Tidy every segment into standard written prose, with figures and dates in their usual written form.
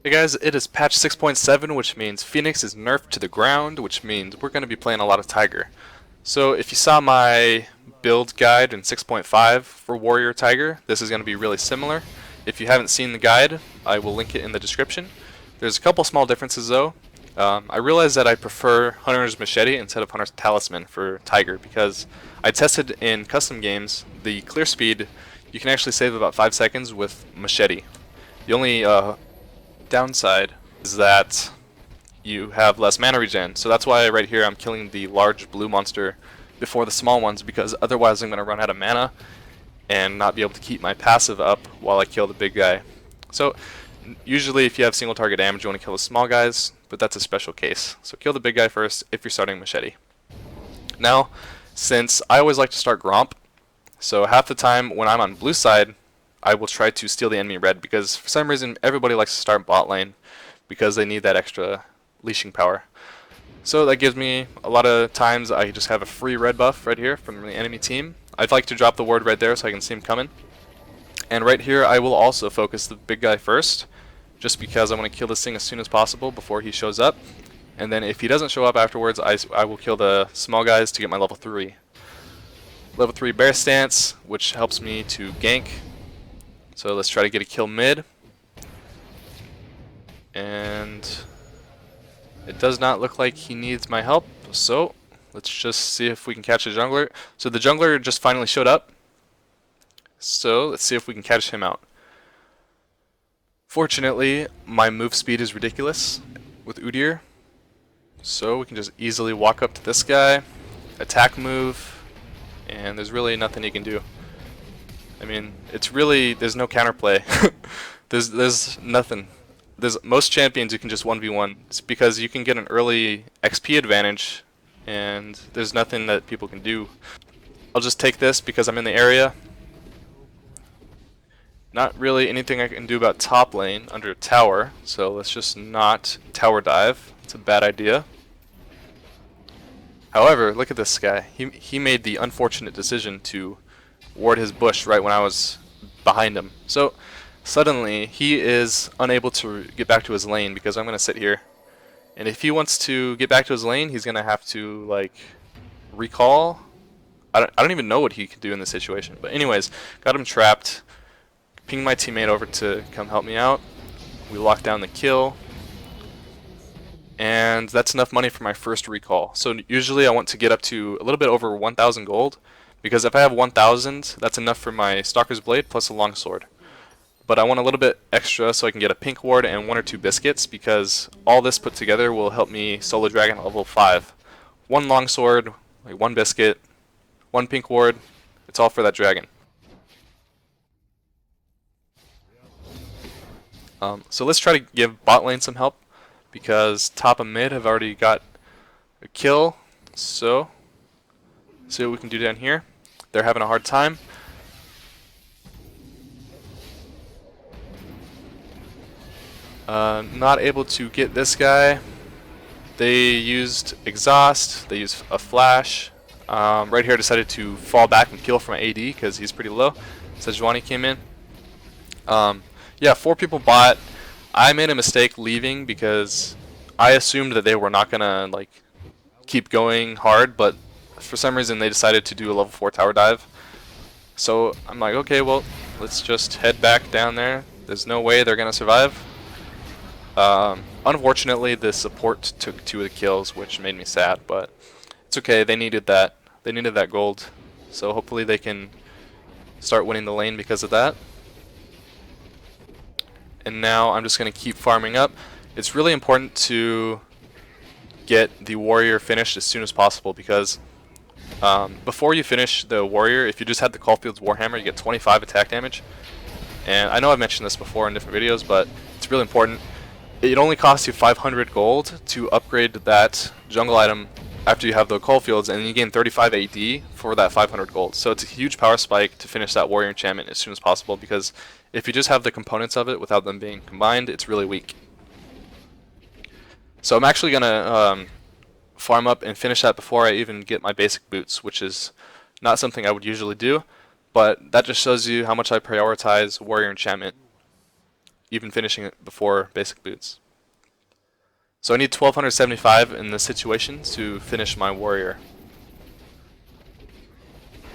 Hey guys, it is patch 6.7, which means Phoenix is nerfed to the ground, which means we're going to be playing a lot of Tiger. So if you saw my build guide in 6.5 for Warrior Tiger, this is going to be really similar. If you haven't seen the guide, I will link it in the description. There's a couple small differences though. I realized that I prefer Hunter's Machete instead of Hunter's Talisman for Tiger because I tested in custom games the clear speed. You can actually save about 5 seconds with Machete. The only downside is that you have less mana regen. So that's why right here I'm killing the large blue monster before the small ones, because otherwise I'm going to run out of mana and not be able to keep my passive up while I kill the big guy. So usually if you have single target damage you want to kill the small guys, but that's a special case. So kill the big guy first if you're starting Machete. Now, since I always like to start Gromp, so half the time when I'm on blue side I will try to steal the enemy red, because for some reason everybody likes to start bot lane because they need that extra leashing power. So that gives me a lot of times I just have a free red buff right here from the enemy team. I'd like to drop the ward right there so I can see him coming. And right here I will also focus the big guy first, just because I want to kill this thing as soon as possible before he shows up. And then if he doesn't show up afterwards, I will kill the small guys to get my level 3. Level 3 bear stance, which helps me to gank. So let's try to get a kill mid. And it does not look like he needs my help, so let's just see if we can catch a jungler. So the jungler just finally showed up, so let's see if we can catch him out. Fortunately, my move speed is ridiculous with Udyr, so we can just easily walk up to this guy, attack move, and there's really nothing he can do. I mean, it's really, there's no counterplay. there's nothing. There's most champions you can just 1v1. It's because you can get an early XP advantage, and there's nothing that people can do. I'll just take this because I'm in the area. Not really anything I can do about top lane under a tower, so let's just not tower dive. It's a bad idea. However, look at this guy. He made the unfortunate decision to ward his bush right when I was behind him. So suddenly he is unable to get back to his lane because I'm going to sit here. And if he wants to get back to his lane, he's going to have to like recall. I don't even know what he can do in this situation. But anyways, got him trapped. Pinged my teammate over to come help me out. We locked down the kill. And that's enough money for my first recall. So usually I want to get up to a little bit over 1,000 gold. Because if I have 1,000, that's enough for my Stalker's Blade plus a longsword. But I want a little bit extra so I can get a pink ward and 1 or 2 biscuits, because all this put together will help me solo dragon at level 5. 1 longsword, like 1 biscuit, 1 pink ward, it's all for that dragon. So let's try to give bot lane some help, because top and mid have already got a kill. So see what we can do down here. They're having a hard time. Not able to get this guy. They used exhaust, they used a flash. Right here I decided to fall back and peel from my AD because he's pretty low. Sejuani came in. Yeah, 4 people bought. I made a mistake leaving because I assumed that they were not gonna like keep going hard, but for some reason they decided to do a level 4 tower dive. So I'm like, okay, well, let's just head back down there. There's no way they're gonna survive. Unfortunately, the support took 2 of the kills, which made me sad, but it's okay. They needed that. They needed that gold. So hopefully they can start winning the lane because of that. And now I'm just gonna keep farming up. It's really important to get the warrior finished as soon as possible, because before you finish the warrior, if you just had the Caulfield's Warhammer, you get 25 attack damage. And I know I've mentioned this before in different videos, but it's really important. It only costs you 500 gold to upgrade that jungle item after you have the Caulfields, and you gain 35 AD for that 500 gold. So it's a huge power spike to finish that warrior enchantment as soon as possible, because if you just have the components of it without them being combined, it's really weak. So I'm actually gonna farm up and finish that before I even get my basic boots, which is not something I would usually do, but that just shows you how much I prioritize warrior enchantment. even finishing it before basic boots. So I need 1275 in this situation to finish my warrior.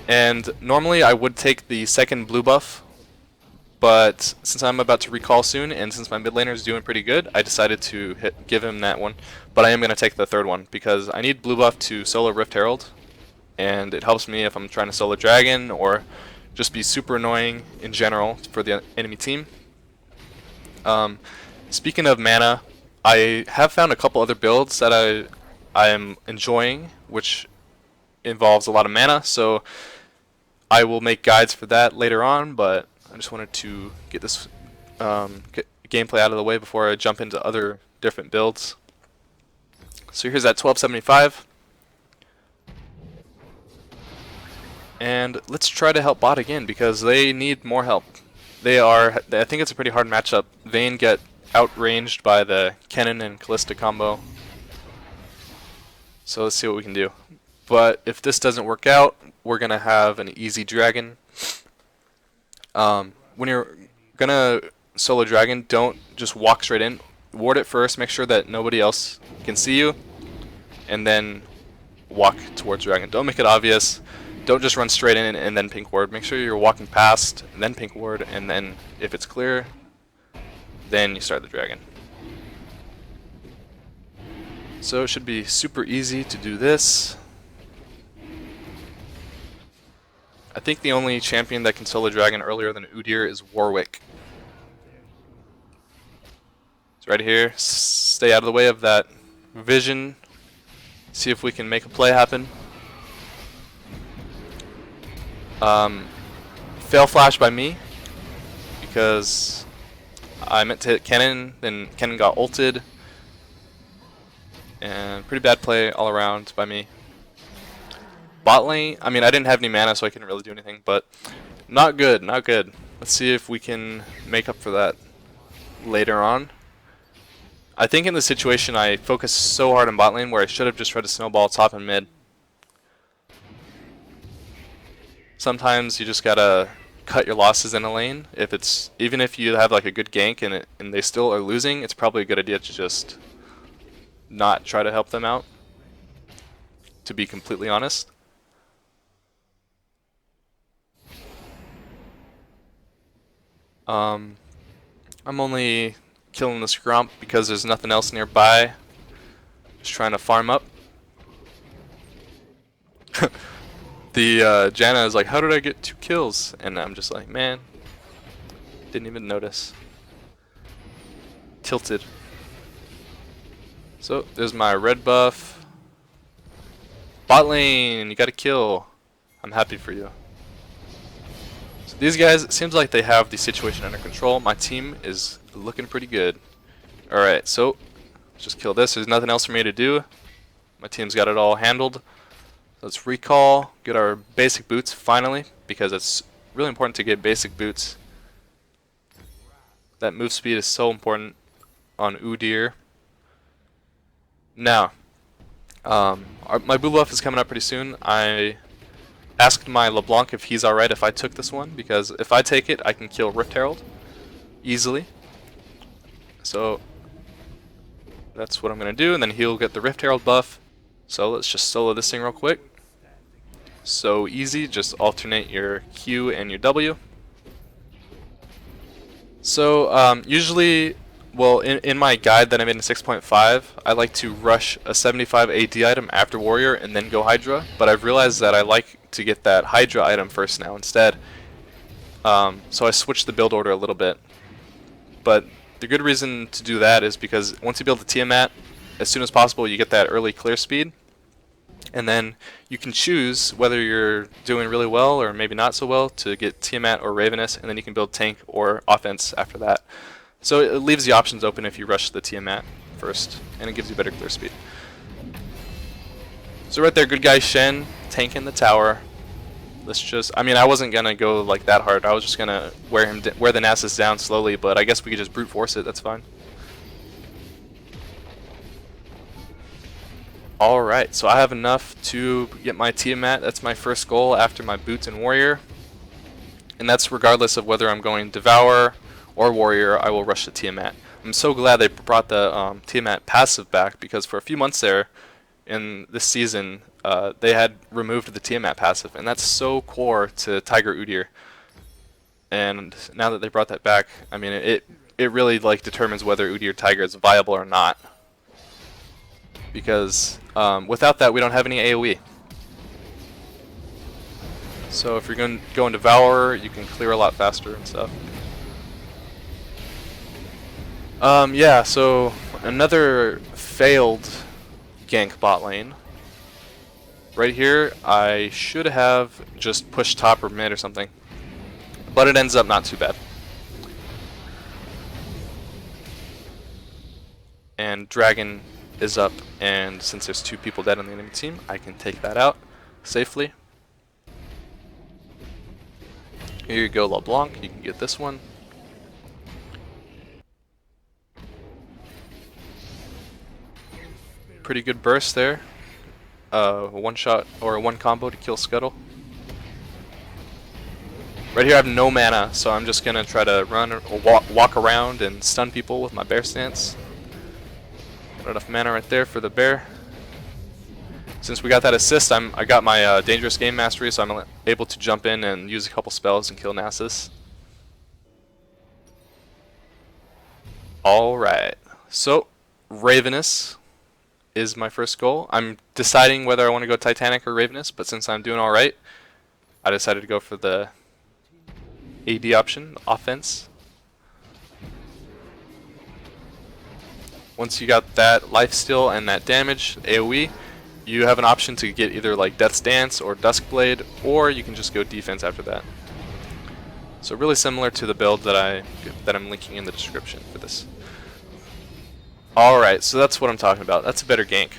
And normally I would take the second blue buff, but since I'm about to recall soon, and since my mid laner is doing pretty good, I decided to give him that one. But I am going to take the third one, because I need blue buff to solo Rift Herald, and it helps me if I'm trying to solo Dragon, or just be super annoying in general for the enemy team. Speaking of mana, I have found a couple other builds that I am enjoying, which involves a lot of mana, so I will make guides for that later on, but I just wanted to get this gameplay out of the way before I jump into other different builds. So here's that 1275. And let's try to help bot again, because they need more help. I think it's a pretty hard matchup. Vayne get outranged by the Kennen and Callista combo. So let's see what we can do. But if this doesn't work out, we're going to have an easy dragon. When you're going to solo dragon, don't just walk straight in. Ward it first, make sure that nobody else can see you, and then walk towards dragon. Don't make it obvious. Don't just run straight in and then pink ward. Make sure you're walking past, and then pink ward, and then if it's clear, then you start the dragon. So it should be super easy to do this. I think the only champion that can solo dragon earlier than Udyr is Warwick. It's right here. Stay out of the way of that vision. See if we can make a play happen. Fail flash by me, because I meant to hit Kennen, then Kennen got ulted. And pretty bad play all around by me. Bot lane, I mean, I didn't have any mana, so I couldn't really do anything, but not good, not good. Let's see if we can make up for that later on. I think in this situation I focused so hard on bot lane where I should have just tried to snowball top and mid. Sometimes you just gotta cut your losses in a lane. Even if you have like a good gank and they still are losing, it's probably a good idea to just not try to help them out, to be completely honest. I'm only killing this grump because there's nothing else nearby. Just trying to farm up. The Janna is like, how did I get 2 kills? And I'm just like, man, didn't even notice. Tilted. So there's my red buff. Bot lane, you got a kill. I'm happy for you. So these guys, it seems like they have the situation under control. My team is looking pretty good. Alright, so let's just kill this. There's nothing else for me to do. My team's got it all handled. Let's recall, get our basic boots finally, because it's really important to get basic boots. That move speed is so important on Udyr. Now, my blue buff is coming up pretty soon. I asked my LeBlanc if he's alright if I took this one, because if I take it, I can kill Rift Herald easily. So that's what I'm going to do, and then he'll get the Rift Herald buff. So let's just solo this thing real quick. So easy, just alternate your Q and your W. So usually, well, in my guide that I made in 6.5, I like to rush a 75 AD item after Warrior and then go Hydra, but I've realized that I like to get that Hydra item first now instead. So I switched the build order a little bit. But the good reason to do that is because once you build the Tiamat, as soon as possible you get that early clear speed. And then you can choose whether you're doing really well or maybe not so well to get Tiamat or Ravenous, and then you can build tank or offense after that. So it leaves the options open if you rush the Tiamat first, and it gives you better clear speed. So right there, good guy Shen, tanking the tower. Let's just, I mean, I wasn't going to go like that hard. I was just going to wear the Nasus down slowly, but I guess we could just brute force it, that's fine. Alright, so I have enough to get my Tiamat. That's my first goal after my boots and warrior. And that's regardless of whether I'm going Devour or warrior, I will rush the Tiamat. I'm so glad they brought the Tiamat passive back, because for a few months there in this season, they had removed the Tiamat passive, and that's so core to Tiger Udyr. And now that they brought that back, I mean, it really like determines whether Udyr Tiger is viable or not. Because without that, we don't have any AoE. So if you're going to go into Devour, you can clear a lot faster and stuff. Yeah, so another failed gank bot lane. Right here, I should have just pushed top or mid or something. But it ends up not too bad. And Dragon is up, and since there's 2 people dead on the enemy team, I can take that out safely. Here you go, LeBlanc. You can get this one. Pretty good burst there. One shot or one combo to kill Scuttle. Right here I have no mana, so I'm just gonna try to run or walk around and stun people with my bear stance. Got enough mana right there for the bear. Since we got that assist, I got my dangerous game mastery, so I'm able to jump in and use a couple spells and kill Nasus. Alright, so Ravenous is my first goal. I'm deciding whether I want to go Titanic or Ravenous, but since I'm doing alright, I decided to go for the AD option, offense. Once you got that lifesteal and that damage, AoE, you have an option to get either like Death's Dance or Duskblade, or you can just go defense after that. So really similar to the build that I'm linking in the description for this. Alright, so that's what I'm talking about. That's a better gank.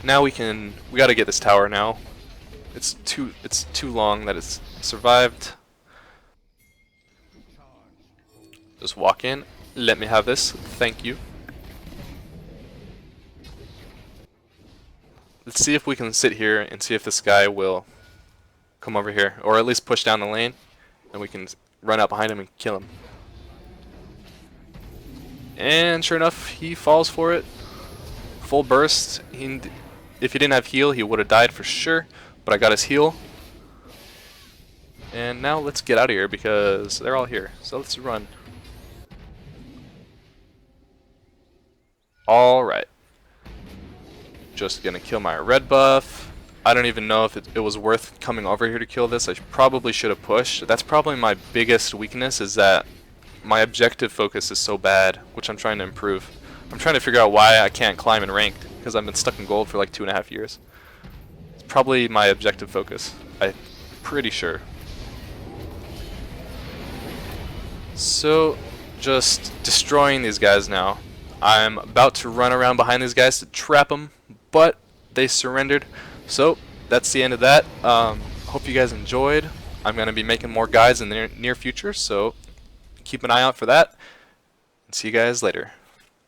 Now we gotta get this tower now. It's too long that it's survived. Just walk in. Let me have this. Thank you. Let's see if we can sit here and see if this guy will come over here, or at least push down the lane, and we can run out behind him and kill him. And sure enough, he falls for it. Full burst. If he didn't have heal, he would have died for sure, but I got his heal. And now let's get out of here because they're all here. So let's run. Alright. Just gonna kill my red buff. I don't even know if it was worth coming over here to kill this. I probably should have pushed. That's probably my biggest weakness, is that my objective focus is so bad, which I'm trying to improve. I'm trying to figure out why I can't climb in ranked, because I've been stuck in gold for like 2.5 years. It's probably my objective focus. I'm pretty sure. So, just destroying these guys now. I'm about to run around behind these guys to trap them, but they surrendered. So, that's the end of that. Hope you guys enjoyed. I'm going to be making more guides in the near future, so keep an eye out for that. And see you guys later.